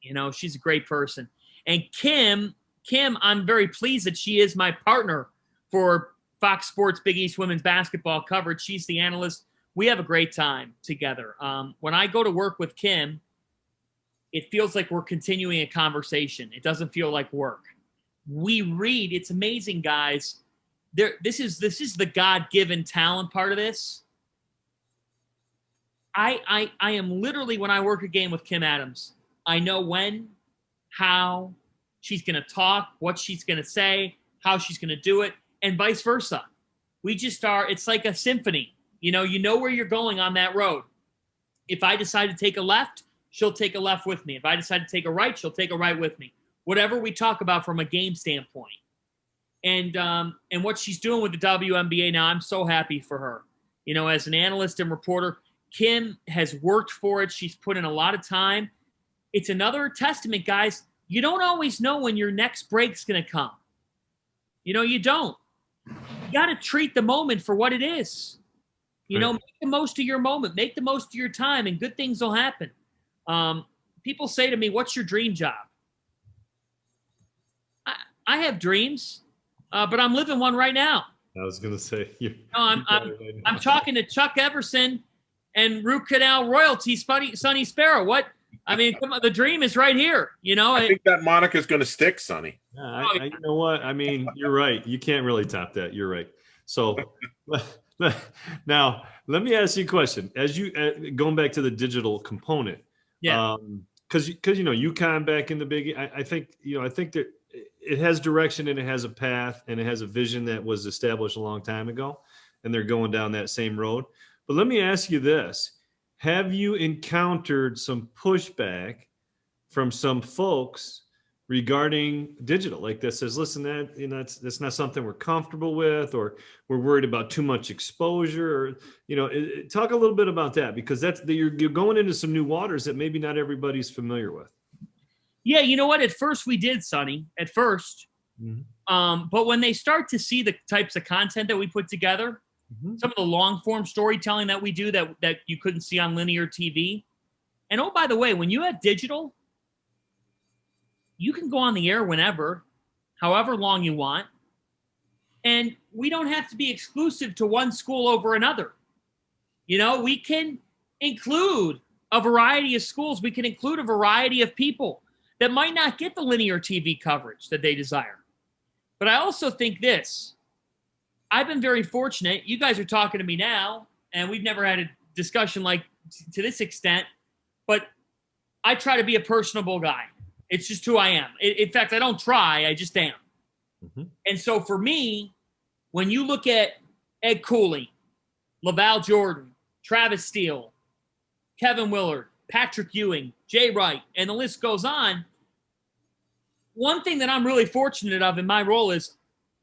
You know, she's a great person. And Kim, I'm very pleased that she is my partner for Fox Sports Big East women's basketball coverage. She's the analyst. We have a great time together. When I go to work with Kim, it feels like we're continuing a conversation. It doesn't feel like work. We read. It's amazing, guys. This is the God-given talent part of this. I am literally, when I work a game with Kim Adams, I know when, how she's going to talk, what she's going to say, how she's going to do it, and vice versa. We just are, it's like a symphony. You know where you're going on that road. If I decide to take a left, she'll take a left with me. If I decide to take a right, she'll take a right with me. Whatever we talk about from a game standpoint. And what she's doing with the WNBA now, I'm so happy for her. As an analyst and reporter, Kim has worked for it. She's put in a lot of time. It's another testament, guys. You don't always know when your next break's going to come. You don't. You got to treat the moment for what it is. Right. Make the most of your moment. Make the most of your time, and good things will happen. People say to me, what's your dream job? I have dreams, but I'm living one right now. I was going to say. I'm talking to Chuck Everson and Root Canal Royalty, Sonny Spera. What? I mean, come on, the dream is right here. I think that moniker's going to stick, Sonny. You know what? I mean, you're right. You can't really top that. You're right. So now let me ask you a question. As you going back to the digital component, because UConn back in the Big, I think that it has direction and it has a path and it has a vision that was established a long time ago, and they're going down that same road. But let me ask you this. Have you encountered some pushback from some folks regarding digital, like that says, listen, that's not something we're comfortable with, or we're worried about too much exposure, or, talk a little bit about that, because you're going into some new waters that maybe not everybody's familiar with. Yeah, you know what? At first we did, Sonny. At first. Mm-hmm. But when they start to see the types of content that we put together, some of the long form storytelling that we do that you couldn't see on linear TV. And oh, by the way, when you have digital, you can go on the air whenever, however long you want. And we don't have to be exclusive to one school over another. We can include a variety of schools. We can include a variety of people that might not get the linear TV coverage that they desire. But I also think this. I've been very fortunate. You guys are talking to me now, and we've never had a discussion like to this extent, but I try to be a personable guy. It's just who I am. In fact, I don't try, I just am. Mm-hmm. And so for me, when you look at Ed Cooley, LaValle Jordan, Travis Steele, Kevin Willard, Patrick Ewing, Jay Wright, and the list goes on, one thing that I'm really fortunate of in my role is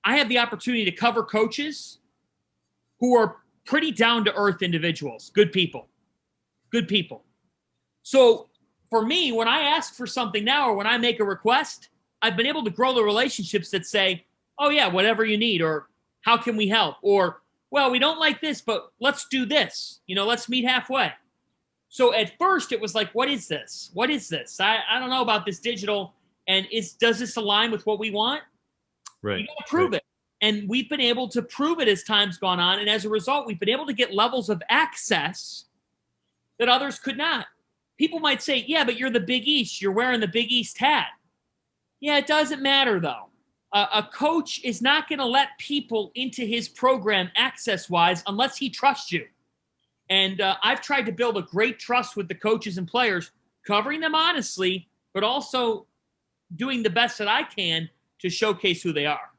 I have the opportunity to cover coaches who are pretty down-to-earth individuals, good people. So for me, when I ask for something now or when I make a request, I've been able to grow the relationships that say, oh, yeah, whatever you need, or how can we help? Or, well, we don't like this, but let's do this. Let's meet halfway. So at first it was like, what is this? What is this? I don't know about this digital, and does this align with what we want? Right. You got to prove it. And we've been able to prove it as time's gone on. And as a result, we've been able to get levels of access that others could not. People might say, yeah, but you're the Big East. You're wearing the Big East hat. Yeah, it doesn't matter, though. A coach is not going to let people into his program access-wise unless he trusts you. And I've tried to build a great trust with the coaches and players, covering them honestly, but also doing the best that I can to showcase who they are.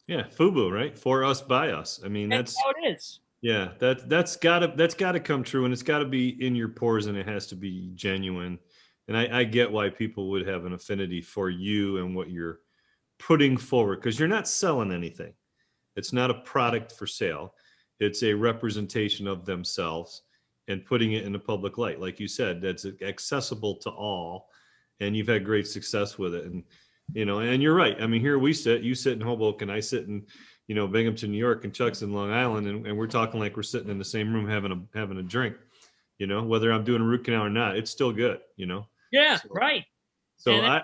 Yeah, FUBU, right? For us, by us. I mean, that's how it is. Yeah, that's gotta come true, and it's got to be in your pores, and it has to be genuine. And I get why people would have an affinity for you and what you're putting forward, because you're not selling anything. It's not a product for sale. It's a representation of themselves and putting it in the public light. Like you said, that's accessible to all, and you've had great success with it. And and you're right. I mean, here we sit, you sit in Hoboken, I sit in, Binghamton, New York, and Chuck's in Long Island, and we're talking like we're sitting in the same room having a drink. Whether I'm doing a root canal or not, it's still good. Yeah, so, right. So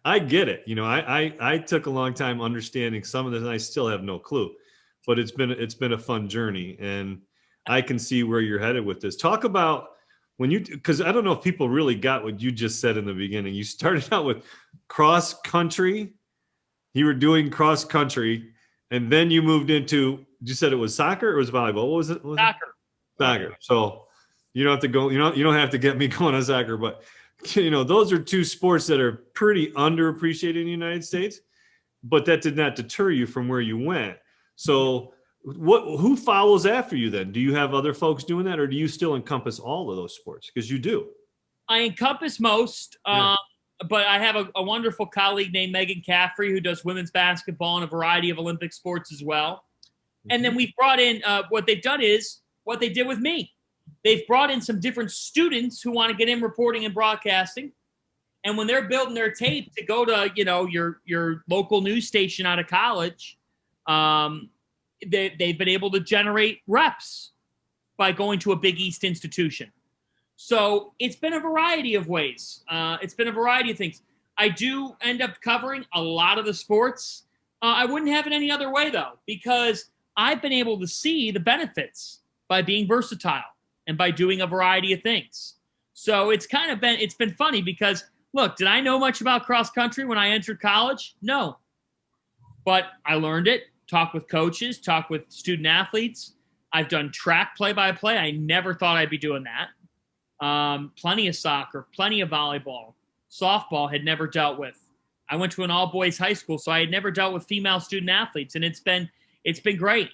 I get it. I took a long time understanding some of this, and I still have no clue. But it's been a fun journey, and I can see where you're headed with this. Talk about because I don't know if people really got what you just said in the beginning. You started out with cross country. You were doing cross country, and then you moved into. You said it was soccer or it was volleyball? What was it? Soccer. Soccer. So You don't have to go. You don't have to get me going on soccer, but those are two sports that are pretty underappreciated in the United States. But that did not deter you from where you went. So, who follows after you then? Do you have other folks doing that, or do you still encompass all of those sports? Because you do. I encompass most, Yeah. but I have a wonderful colleague named Megan Caffrey who does women's basketball and a variety of Olympic sports as well. And then we've brought in what they've done is what they did with me. They've brought in some different students who want to get in reporting and broadcasting. And when they're building their tape to go to, your local news station out of college, they've been able to generate reps by going to a Big East institution. So it's been a variety of ways. It's been a variety of things. I do end up covering a lot of the sports. I wouldn't have it any other way, though, because I've been able to see the benefits by being versatile and by doing a variety of things. So it's been funny because, look, did I know much about cross country when I entered college? No. But I learned it, talked with coaches, talked with student athletes. I've done track play-by-play. I never thought I'd be doing that. Plenty of soccer, plenty of volleyball, softball had never dealt with. I went to an all-boys high school, so I had never dealt with female student athletes, and it's been great.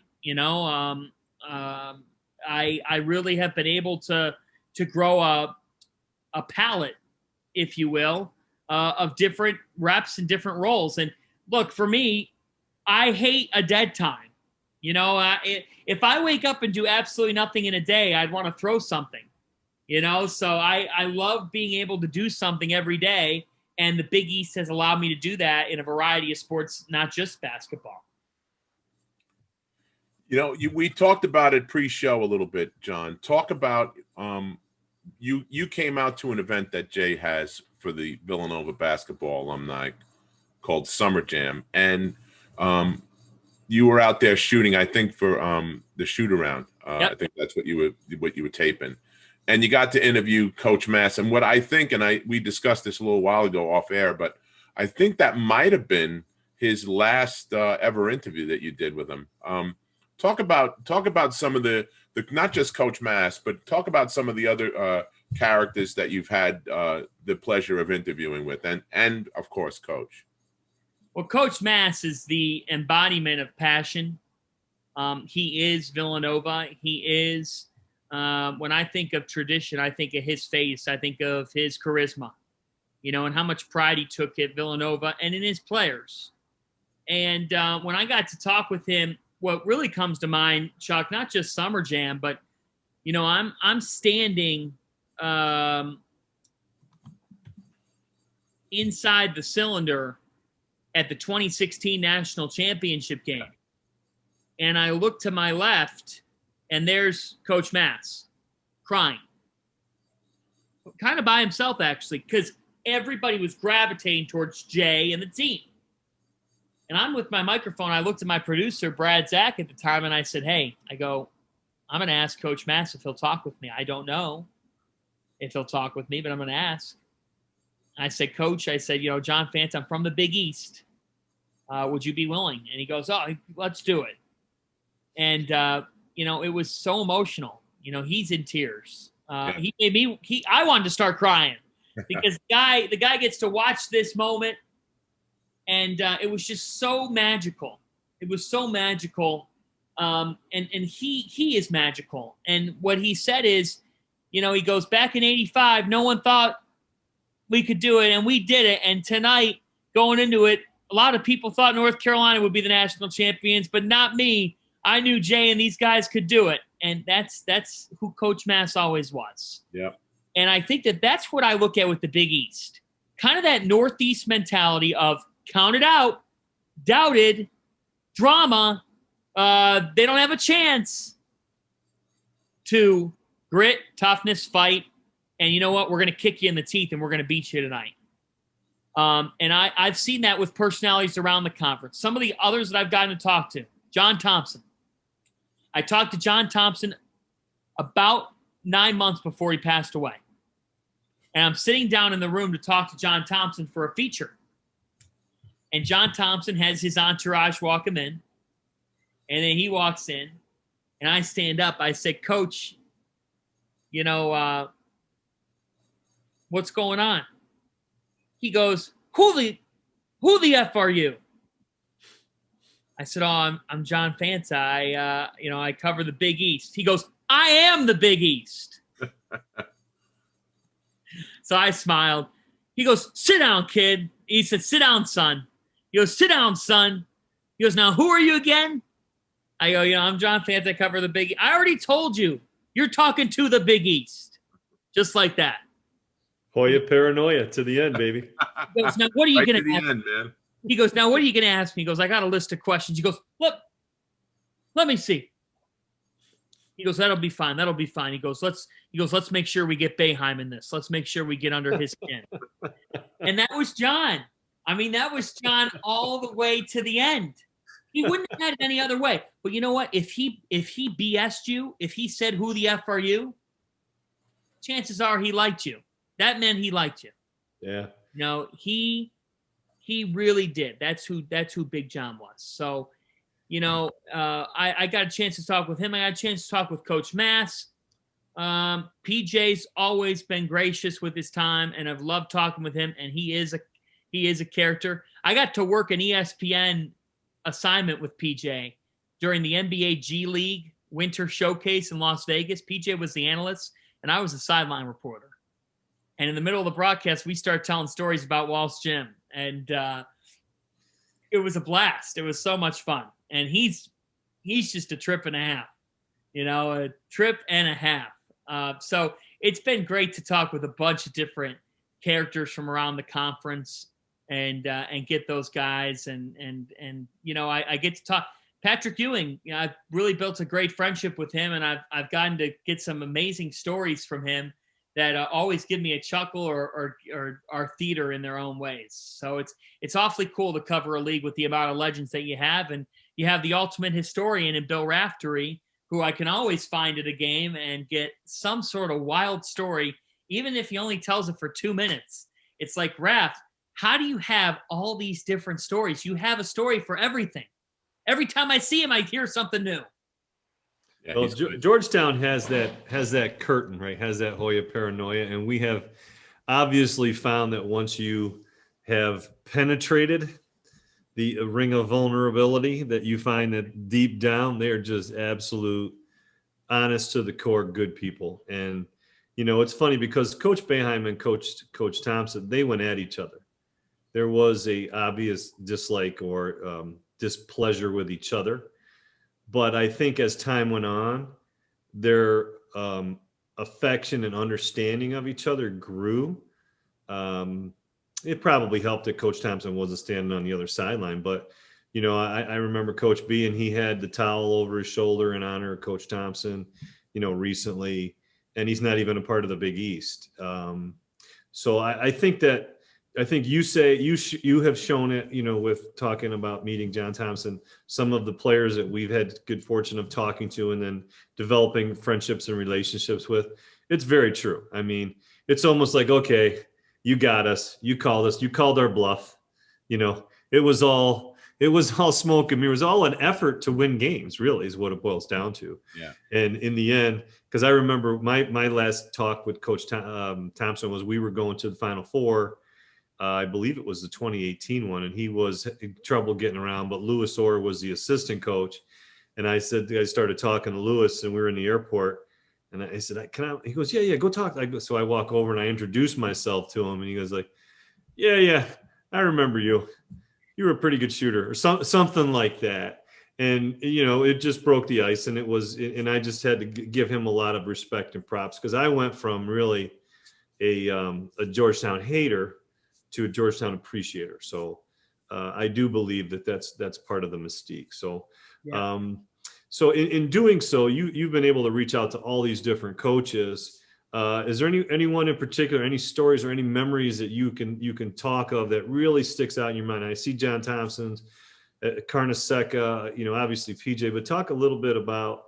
I really have been able to grow a palette, if you will, of different reps and different roles. And look, for me, I hate a dead time. If I wake up and do absolutely nothing in a day, I'd want to throw something. So I love being able to do something every day, and the Big East has allowed me to do that in a variety of sports, not just basketball. We talked about it pre-show a little bit, John. Talk about you came out to an event that Jay has for the Villanova basketball alumni called Summer Jam, and you were out there shooting, I think, for the shoot around. Yep. I think that's what you were taping. And you got to interview Coach Mass. And what I think, and we discussed this a little while ago off air, but I think that might have been his last ever interview that you did with him. Talk about some of the not just Coach Mass, but talk about some of the other characters that you've had the pleasure of interviewing with, and of course, Coach. Well, Coach Mass is the embodiment of passion. He is Villanova. He is. When I think of tradition, I think of his face. I think of his charisma, and how much pride he took at Villanova and in his players. And when I got to talk with him, what really comes to mind, Chuck, not just Summer Jam, but I'm standing inside the cylinder at the 2016 national championship game, and I look to my left. And there's Coach Mass crying, kind of by himself, actually, because everybody was gravitating towards Jay and the team. And I'm with my microphone. I looked at my producer, Brad Zach, at the time, and I said, I'm going to ask Coach Mass if he'll talk with me. I don't know if he'll talk with me, but I'm going to ask. I said, Coach, John Fanta, I'm from the Big East. Would you be willing? And he goes, let's do it. And, it was so emotional. He's in tears. He made me. I wanted to start crying because the guy gets to watch this moment, and it was just so magical. It was so magical, and he is magical. And what he said is, he goes, back in '85, no one thought we could do it, and we did it. And tonight, going into it, a lot of people thought North Carolina would be the national champions, but not me. I knew Jay and these guys could do it. And that's who Coach Mass always was. Yeah. And I think that's what I look at with the Big East. Kind of that Northeast mentality of count it out, doubted, drama, they don't have a chance, to grit, toughness, fight, and you know what? We're going to kick you in the teeth and we're going to beat you tonight. And I've seen that with personalities around the conference. Some of the others that I've gotten to talk to, John Thompson. I talked to John Thompson about 9 months before he passed away. And I'm sitting down in the room to talk to John Thompson for a feature. And John Thompson has his entourage walk him in. And then he walks in. And I stand up. I said, Coach, what's going on? He goes, who the F are you? I said, oh, I'm John Fanta. I cover the Big East. He goes, I am the Big East. So I smiled. He goes, sit down, kid. He said, sit down, son. He goes, sit down, son. He goes, now, who are you again? I go, I'm John Fanta. I cover the Big East. I already told you. You're talking to the Big East. Just like that. Hoya paranoia to the end, baby. He goes, now, what are you Right going to the to ask? end, man. He goes, now, what are you going to ask me? He goes, I got a list of questions. He goes, look, let me see. He goes, that'll be fine. That'll be fine. He goes, let's make sure we get Boeheim in this. Let's make sure we get under his skin. And that was John. I mean, that was John all the way to the end. He wouldn't have had it any other way. But you know what? If he BS'd you, if he said, who the F are you? Chances are he liked you. That meant he liked you. Yeah. No, he really did. That's who Big John was. So, I got a chance to talk with him. I got a chance to talk with Coach Mass. PJ's always been gracious with his time, and I've loved talking with him. And he is a character. I got to work an ESPN assignment with PJ during the NBA G League Winter Showcase in Las Vegas. PJ was the analyst, and I was the sideline reporter. And in the middle of the broadcast, we started telling stories about Walt's Gym, and it was a blast. It was so much fun. And he's just a trip and a half, a trip and a half. So it's been great to talk with a bunch of different characters from around the conference and get those guys. And I get to talk. Patrick Ewing, I've really built a great friendship with him, and I've gotten to get some amazing stories from him that always give me a chuckle or are theater in their own ways. So it's awfully cool to cover a league with the amount of legends that you have. And you have the ultimate historian in Bill Raftery, who I can always find at a game and get some sort of wild story, even if he only tells it for 2 minutes. It's like, Raft, how do you have all these different stories? You have a story for everything. Every time I see him, I hear something new. Yeah, well, Georgetown has that curtain, right? Has that Hoya paranoia, and we have obviously found that once you have penetrated the ring of vulnerability, that you find that deep down they're just absolute, honest to the core, good people. And it's funny because Coach Boeheim and Coach Thompson, they went at each other. There was a obvious dislike or displeasure with each other. But I think as time went on, their affection and understanding of each other grew. It probably helped that Coach Thompson wasn't standing on the other sideline. But, I remember Coach B, and he had the towel over his shoulder in honor of Coach Thompson, recently. And he's not even a part of the Big East. So I think you have shown it, with talking about meeting John Thompson, some of the players that we've had good fortune of talking to and then developing friendships and relationships with. It's very true. I mean, it's almost like, okay, you got us, you called us, you called our bluff. It was all smoke and mirrors, all an effort to win games, really, is what it boils down to. Yeah. And in the end, because I remember my last talk with Coach Thompson was we were going to the Final Four. I believe it was the 2018 one, and he was in trouble getting around, but Lewis Orr was the assistant coach. And I started talking to Lewis, and we were in the airport, and I said, he goes, yeah, go talk. So I walk over and I introduce myself to him, and he goes like, yeah, I remember you. You were a pretty good shooter, or something like that. And, it just broke the ice, and I just had to give him a lot of respect and props, because I went from really a Georgetown hater to a Georgetown appreciator. So I do believe that's part of the mystique. So, yeah. So in doing so, you've been able to reach out to all these different coaches. Is there anyone in particular, any stories or any memories that you can talk of that really sticks out in your mind? I see John Thompson's, Carnesecca, obviously PJ, but talk a little bit about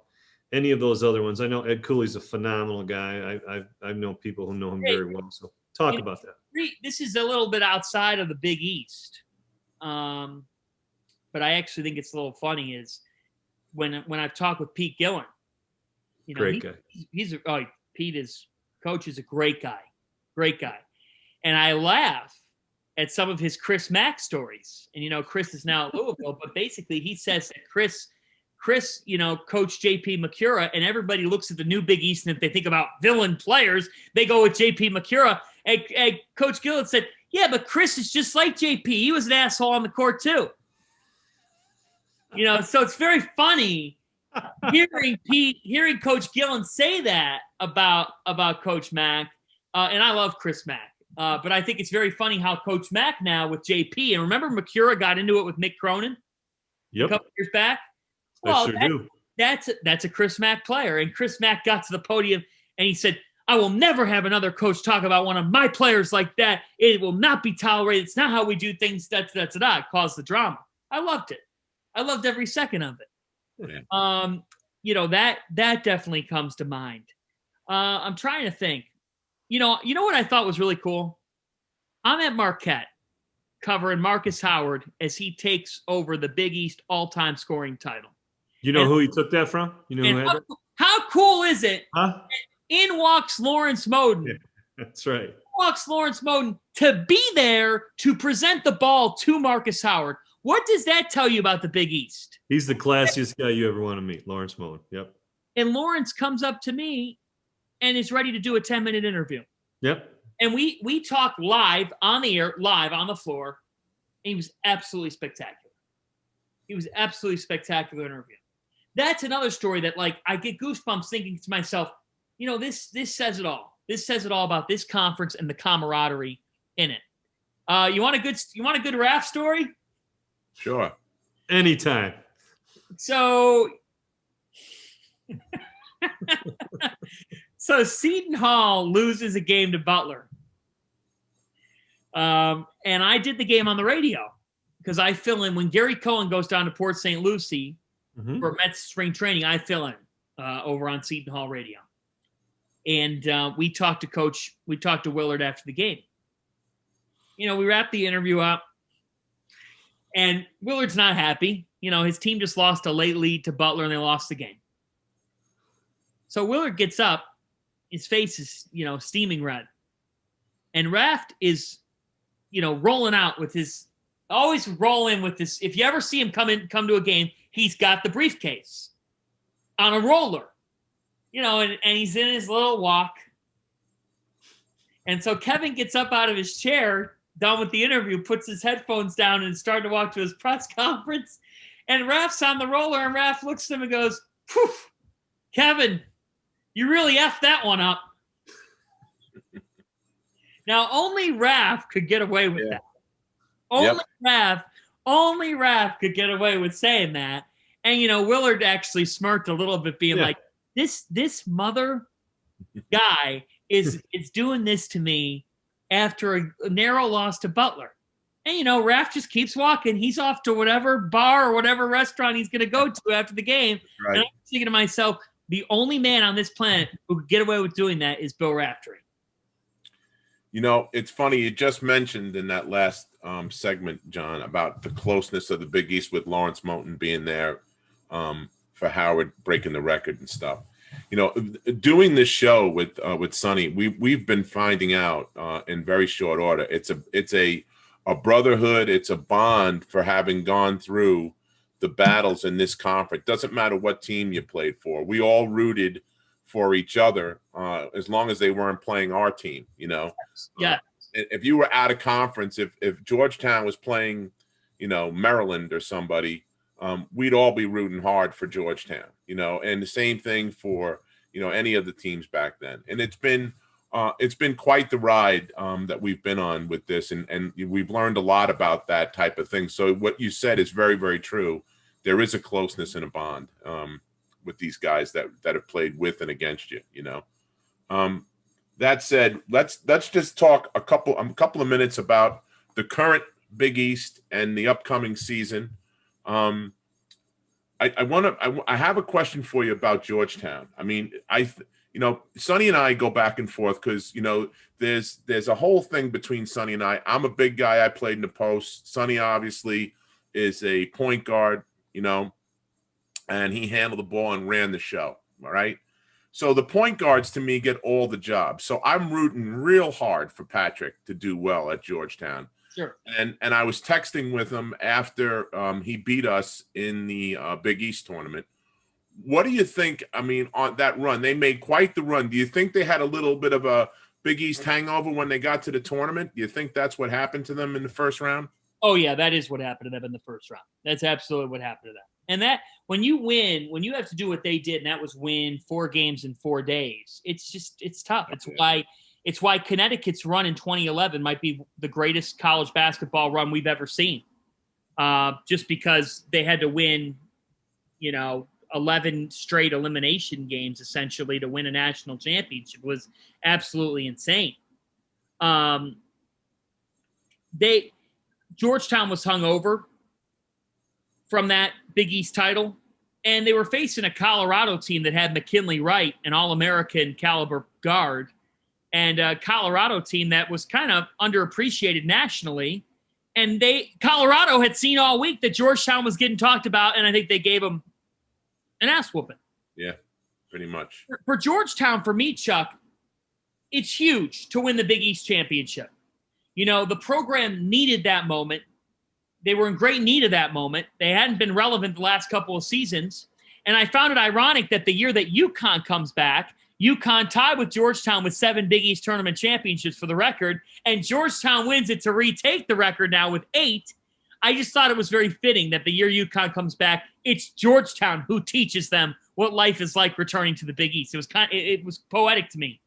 any of those other ones. I know Ed Cooley's a phenomenal guy. I've known people who know him very well. So talk about that. This is a little bit outside of the Big East, but I actually think it's a little funny is when I've talked with Pete Gillen, great guy. He's Pete is coach is a great guy. And I laugh at some of his Chris Mack stories. And, Chris is now at Louisville, but basically he says that Chris, coached JP Macura, and everybody looks at the new Big East, and if they think about villain players, they go with JP Macura. And Coach Gillett said, yeah, but Chris is just like JP. He was an asshole on the court too. So it's very funny hearing Coach Gillen say that about Coach Mack. And I love Chris Mack. But I think it's very funny how Coach Mack now with JP, and remember Macura got into it with Mick Cronin a couple years back? Well, that's a Chris Mack player. And Chris Mack got to the podium and he said, I will never have another coach talk about one of my players like that. It will not be tolerated. It's not how we do things. That's it caused the drama. I loved it. I loved every second of it. Yeah. That definitely comes to mind. I'm trying to think. You know what I thought was really cool? I'm at Marquette covering Marcus Howard as he takes over the Big East all-time scoring title. You know who he took that from? You know who had that? How cool is it? Huh? In walks Lawrence Moden. Yeah, that's right. In walks Lawrence Moden to be there to present the ball to Marcus Howard. What does that tell you about the Big East? He's the classiest guy you ever want to meet, Lawrence Moden. Yep. And Lawrence comes up to me and is ready to do a 10-minute interview. Yep. And we talk live on the air, live on the floor. And he was absolutely spectacular. He was absolutely spectacular interview. That's another story that, like, I get goosebumps thinking to myself, this says it all. This says it all about this conference and the camaraderie in it. You want a good Raph story? Sure. Anytime. So Seton Hall loses a game to Butler. And I did the game on the radio because I fill in when Gary Cohen goes down to Port St. Lucie for Mets spring training. I fill in over on Seton Hall radio. And we talked to Willard after the game. We wrapped the interview up, and Willard's not happy. His team just lost a late lead to Butler, and they lost the game. So Willard gets up. His face is, steaming red. And Raft is, rolling out with his – always rolling with this. If you ever see him come to a game, he's got the briefcase on a roller. And he's in his little walk. And so Kevin gets up out of his chair, done with the interview, puts his headphones down and started to walk to his press conference. And Raph's on the roller, and Raph looks at him and goes, "Phew, Kevin, you really effed that one up." Now, only Raph could get away with that. Only Raph could get away with saying that. And, Willard actually smirked a little bit, being like, This mother guy is doing this to me after a narrow loss to Butler. And, Raph just keeps walking. He's off to whatever bar or whatever restaurant he's going to go to after the game. Right. And I'm thinking to myself, the only man on this planet who could get away with doing that is Bill Raftery. It's funny. You just mentioned in that last segment, John, about the closeness of the Big East with Lawrence Moten being there for Howard breaking the record and stuff. Doing this show with Sonny, we've been finding out in very short order. It's a brotherhood. It's a bond for having gone through the battles in this conference. Doesn't matter what team you played for. We all rooted for each other as long as they weren't playing our team. Yeah. If you were out of conference, if Georgetown was playing, Maryland or somebody. We'd all be rooting hard for Georgetown, and the same thing for, any of the teams back then. And it's been quite the ride that we've been on with this. And we've learned a lot about that type of thing. So what you said is very, very true. There is a closeness and a bond with these guys that have played with and against you, That said, let's just talk a couple of minutes about the current Big East and the upcoming season. I have a question for you about Georgetown. I mean, Sonny and I go back and forth because, there's a whole thing between Sonny and I. I'm a big guy. I played in the post. Sonny obviously is a point guard, and he handled the ball and ran the show. All right. So the point guards to me get all the jobs. So I'm rooting real hard for Patrick to do well at Georgetown. Sure. And I was texting with him after he beat us in the Big East tournament. What do you think? I mean, on that run, they made quite the run. Do you think they had a little bit of a Big East hangover when they got to the tournament? Do you think that's what happened to them in the first round? Oh, yeah, that is what happened to them in the first round. That's absolutely what happened to them. And that when you win, when you have to do what they did, and that was win 4 games in 4 days, it's tough. It's why Connecticut's run in 2011 might be the greatest college basketball run we've ever seen. Just because they had to win, 11 straight elimination games essentially to win a national championship was absolutely insane. Georgetown was hungover from that Big East title, and they were facing a Colorado team that had McKinley Wright, an All-American caliber guard, and a Colorado team that was kind of underappreciated nationally. And Colorado had seen all week that Georgetown was getting talked about, and I think they gave them an ass whooping. Yeah, pretty much. For Georgetown, for me, Chuck, it's huge to win the Big East championship. The program needed that moment. They were in great need of that moment. They hadn't been relevant the last couple of seasons. And I found it ironic that the year that UConn comes back, UConn tied with Georgetown with 7 Big East tournament championships for the record, and Georgetown wins it to retake the record now with 8. I just thought it was very fitting that the year UConn comes back, it's Georgetown who teaches them what life is like returning to the Big East. It was poetic to me.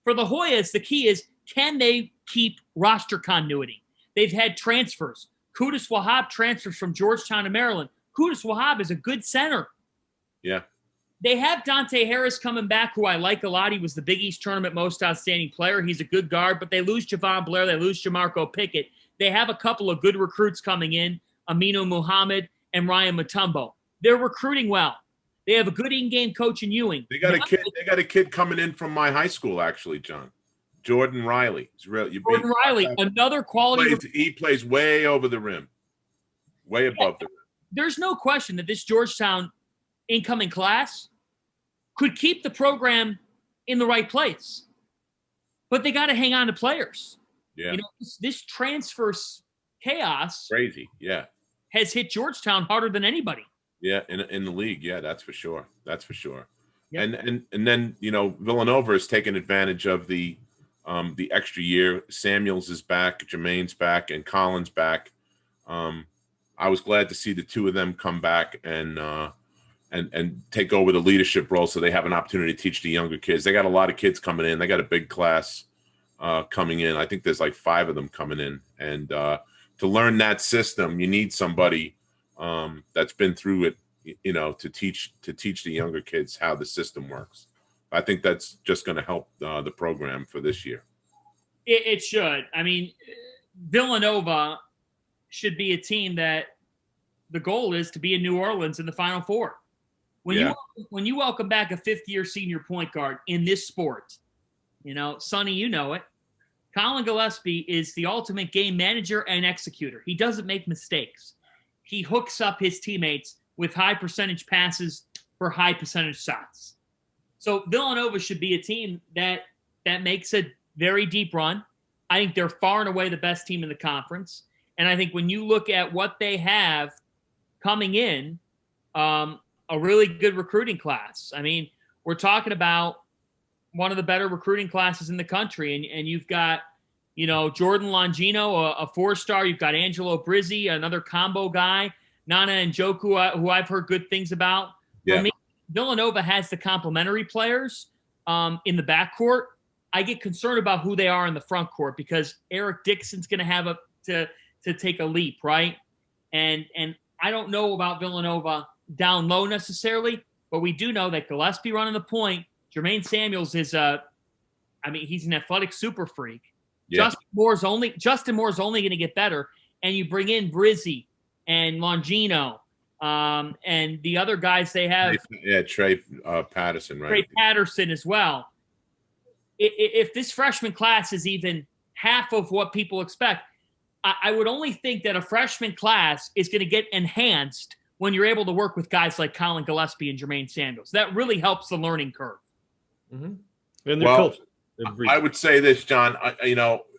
For the Hoyas, the key is, can they keep roster continuity? They've had transfers. Qudus Wahab transfers from Georgetown to Maryland. Qudus Wahab is a good center. Yeah. They have Dante Harris coming back, who I like a lot. He was the Big East tournament most outstanding player. He's a good guard, but they lose Javon Blair. They lose Jamarco Pickett. They have a couple of good recruits coming in, Aminu Muhammad and Ryan Mutombo. They're recruiting well. They have a good in-game coach in Ewing. They got a kid coming in from my high school, actually, John. Jordan Riley. Jordan Riley, another quality. He plays way over the rim, way above the rim. There's no question that this Georgetown incoming class could keep the program in the right place, but they got to hang on to players. Yeah, this transfer chaos, crazy. Yeah, has hit Georgetown harder than anybody. Yeah, in the league. Yeah, that's for sure. That's for sure. Yep. And then Villanova has taken advantage of the extra year. Samuels is back, Jermaine's back, and Collins back. I was glad to see the two of them come back and take over the leadership role, so they have an opportunity to teach the younger kids. They got a lot of kids coming in. They got a big class coming in. I think there's like 5 of them coming in. And to learn that system, you need somebody that's been through it, to teach the younger kids how the system works. I think that's just going to help the program for this year. It should. I mean, Villanova should be a team that the goal is to be in New Orleans in the Final Four. When you welcome back a 5th-year senior point guard in this sport, Sonny, you know it. Colin Gillespie is the ultimate game manager and executor. He doesn't make mistakes. He hooks up his teammates with high percentage passes for high percentage shots. So Villanova should be a team that makes a very deep run. I think they're far and away the best team in the conference. And I think when you look at what they have coming in, a really good recruiting class. I mean, we're talking about one of the better recruiting classes in the country. And you've got, Jordan Longino, a 4-star. You've got Angelo Brizzi, another combo guy. Nana Njoku, who I've heard good things about. Yeah. For me, Villanova has the complementary players in the backcourt. I get concerned about who they are in the front court because Eric Dixon's going to have to take a leap, right? And I don't know about Villanova down low necessarily, but we do know that Gillespie running the point, Jermaine Samuels is he's an athletic super freak. Yeah. Justin Moore's only going to get better, and you bring in Brizzi and Longino and the other guys they have. Yeah, Trey Patterson, right? Trey Patterson as well. If this freshman class is even half of what people expect, I would only think that a freshman class is going to get enhanced when you're able to work with guys like Colin Gillespie and Jermaine Samuels. That really helps the learning curve. Mm-hmm. And their Well, culture. I would say this, John.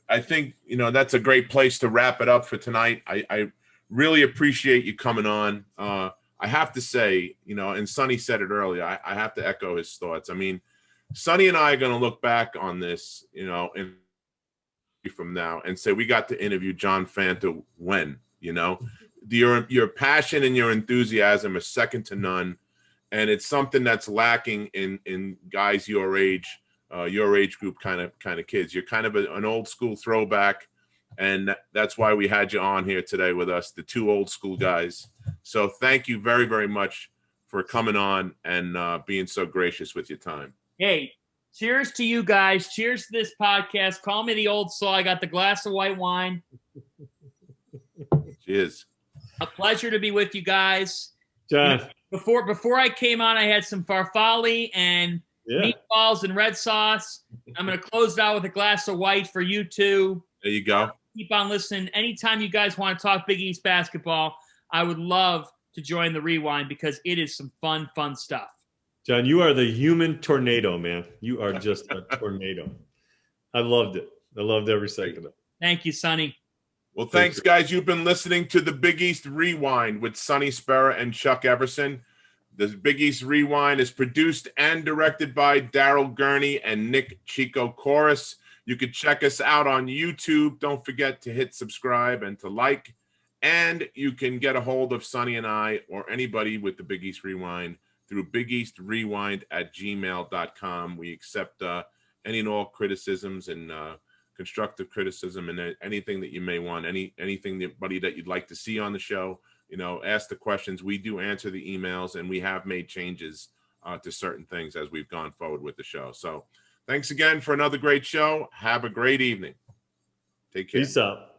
I think that's a great place to wrap it up for tonight. I really appreciate you coming on. I have to say, and Sonny said it earlier. I have to echo his thoughts. I mean, Sonny and I are going to look back on this, from now and say we got to interview John Fanta when, your passion and your enthusiasm are second to none, and it's something that's lacking in guys your age group kind of kids. You're kind of an old school throwback, and that's why we had you on here today with us, the two old school guys. So thank you very, very much for coming on and being so gracious with your time. Hey, cheers to you guys. Cheers to this podcast. Call me the old soul. I got the glass of white wine. Cheers. A pleasure to be with you guys. John. Before I came on, I had some farfalle and meatballs and red sauce. I'm going to close it out with a glass of white for you two. There you go. Keep on listening. Anytime you guys want to talk Big East basketball, I would love to join the Rewind because it is some fun stuff. John, you are the human tornado, man. You are just a tornado. I loved it. I loved every second of it. Thank you, Sonny. Well, thanks, guys. You've been listening to the Big East Rewind with Sonny Spera and Chuck Everson. The Big East Rewind is produced and directed by Daryl Gurney and Nick Chico Chorus. You can check us out on YouTube. Don't forget to hit subscribe and to like. And you can get a hold of Sonny and I or anybody with the Big East Rewind through bigeastrewind@gmail.com. We accept any and all criticisms and constructive criticism and anything that you may want, anything that you'd like to see on the show. Ask the questions. We do answer the emails, and we have made changes to certain things as we've gone forward with the show. So thanks again for another great show. Have a great evening. Take care. Peace out.